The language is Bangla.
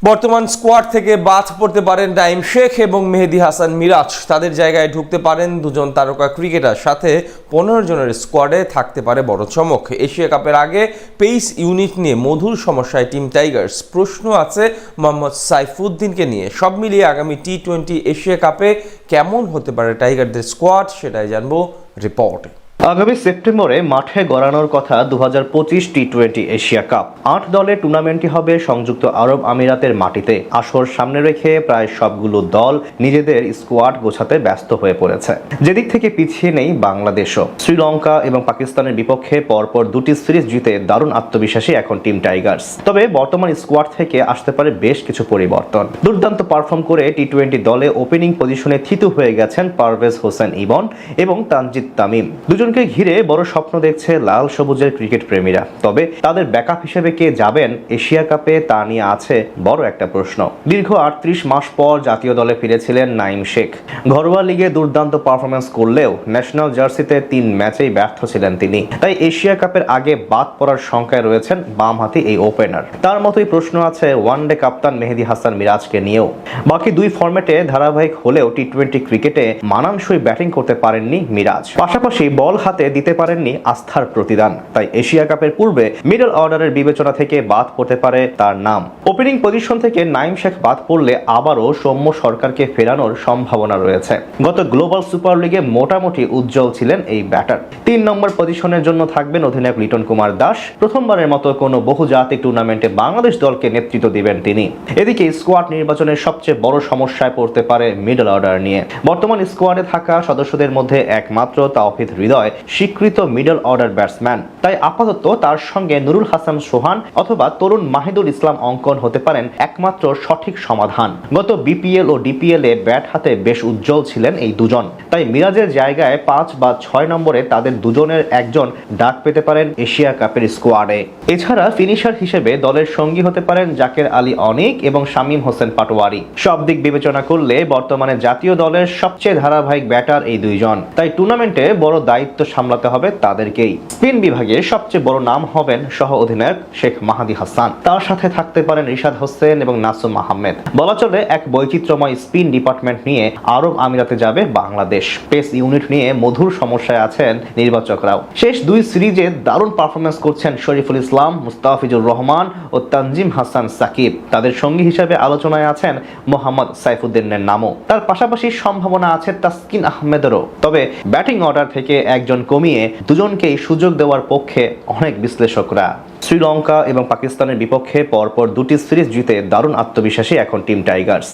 বর্তমান স্কোয়াড থেকে বাদ পড়তে পারেন নাঈম শেখ এবং মেহেদী হাসান মিরাজ। তাদের জায়গায় ঢুকতে পারেন দুজন তারকা ক্রিকেটার। সাথে 15 জনের স্কোয়াডে থাকতে পারে বড় চমক। এশিয়া কাপের আগে পেস ইউনিট নিয়ে মধুর সমস্যায় টিম টাইগার্স। প্রশ্ন আছে মোহাম্মদ সাইফুদ্দিনকে নিয়ে। সব মিলিয়ে আগামী টি-20 এশিয়া কাপে কেমন হতে পারে টাইগারদের স্কোয়াড, সেটাই জানবো রিপোর্টে। আগামী সেপ্টেম্বরে মাঠে গড়ানোর কথা 2025 টি-20 এশিয়া কাপ। 8 দলের টুর্নামেন্টটি হবে সংযুক্ত আরব আমিরাতের মাটিতে। আসর সামনে রেখে প্রায় সবগুলো দল নিজেদের স্কোয়াড গোছাতে ব্যস্ত হয়ে পড়েছে। যেদিক থেকে পিছিয়ে নেই বাংলাদেশও। শ্রীলঙ্কা এবং পাকিস্তানের বিপক্ষে পরপর দুটি সিরিজ জিতে দারুণ আত্মবিশ্বাসী এখন টিম টাইগার্স। তবে বর্তমান স্কোয়াড থেকে আসতে পারে বেশ কিছু পরিবর্তন। দুর্দান্ত পারফর্ম করে টি-20 দলে ওপেনিং পজিশনে থিতু হয়ে গেছেন পারভেজ হোসেন ইমন এবং তানজিদ তামিম। দুজনকে ঘিরে বড় স্বপ্ন দেখছে লাল সবুজের ক্রিকেট প্রেমীরা। তবে তাদের ব্যাকআপ হিসেবে কে যাবেন এশিয়া কাপে, তা নিয়ে আছে বড় একটা প্রশ্ন। দীর্ঘ 38 মাস পর জাতীয় দলে ফিরেছিলেন নাঈম শেখ। ঘরোয়া লিগে দুর্দান্ত পারফরমেন্স করলেও ন্যাশনাল জার্সিতে 3 ম্যাচেই ব্যর্থ ছিলেন তিনি। তাই এশিয়া কাপের আগে বাদ পড়ার সংখ্যায় রয়েছেন বামহাতি এই ওপেনার। তার মতোই প্রশ্ন আছে ওয়ানডে কাপ্তান মেহেদী হাসান মিরাজকে নিয়েও। বাকি দুই ফরম্যাটে ধারাবাহিক হলেও টি-20 ক্রিকেটে মানানসই ব্যাটিং করতে পারেননি মিরাজ। পাশাপাশি বল হাতে দিতে পারেননি আস্থার প্রতিদান। তাই এশিয়া কাপের পূর্বে মিডল অর্ডারের বিবেচনা থেকে বাদ পড়তে পারে তার নাম। ওপেনিং পজিশন থেকে নাঈম শেখ বাদ পড়লে আবারও সৌম্য সরকারকে ফেরানোর সম্ভাবনা রয়েছে। গত গ্লোবাল সুপার লিগে মোটামুটি উজ্জ্বল ছিলেন এই ব্যাটার। 3 নম্বর পজিশনের জন্য থাকবেন অধিনায়ক লিটন কুমার দাস। প্রথমবারের মতো কোনো বহুজাতিক টুর্নামেন্টে বাংলাদেশ দলকে নেতৃত্ব দিবেন তিনি। এদিকে স্কোয়াড নির্বাচনের সবচেয়ে বড় সমস্যায় পড়তে পারে মিডল অর্ডার নিয়ে। বর্তমান স্কোয়াডে থাকা সদস্যদের মধ্যে একমাত্র তাওহিদ হৃদয় স্বীকৃত মিডল অর্ডার ব্যাটসম্যান। তাই আপাতত তার সঙ্গে নুরুল হাসান সোহান অথবা তরুণ মাহিদুল ইসলাম অঙ্কন হতে পারেন একমাত্র সঠিক সমাধান। গত বিপিএল ও ডিপিএল এ ব্যাট হাতে বেশ উজ্জ্বল ছিলেন এই দুজন। তাই মিরাজের জায়গায় 5 বা 6 নম্বরে তাদের দুজনের একজন ডাক পেতে পারেন এশিয়া কাপের স্কোয়াডে। এছাড়া ফিনিশার হিসেবে দলের সঙ্গী হতে পারেন জাকের আলী অনিক এবং শামীম হোসেন পাটোয়ারি। সব দিক বিবেচনা করলে বর্তমানে জাতীয় দলের সবচেয়ে ধারাবাহিক ব্যাটার এই দুইজন। তাই টুর্নামেন্টে বড় দায়িত্ব সামলাতে হবে তাদেরকেই। স্পিন বিভাগে সবচেয়ে বড় নাম হবেন সহ অধিনায়ক শেখ মাহাদি হাসান। তার সাথে থাকতে পারেন রিশাদ হোসেন এবং নাসুম আহমেদ। বলা চলে এক বৈচিত্র্যময় স্পিন ডিপার্টমেন্ট নিয়ে আরব আমিরাতে যাবে বাংলাদেশ। পেস ইউনিট নিয়ে মধুর সমস্যায় আছেন নির্বাচকরাও। শেষ 2 সিরিজে দারুণ পারফরমেন্স করছেন শরীফুল ইসলাম, মুস্তাফিজুর রহমান ও তানজিম হাসান সাকিব। তাদের সঙ্গী হিসেবে আলোচনায় আছেন মোহাম্মদ সাইফুদ্দিনের নামও। তার পাশাপাশি সম্ভাবনা আছে তাসকিন আহমেদেরও। তবে ব্যাটিং অর্ডার থেকে একজন কমিয়ে দুজনকেই সুযোগ দেওয়ার পক্ষে অনেক বিশ্লেষকরা। শ্রীলঙ্কা এবং পাকিস্তানের বিপক্ষে পরপর দুটি সিরিজ জিতে দারুণ আত্মবিশ্বাসী এখন টিম টাইগার্স।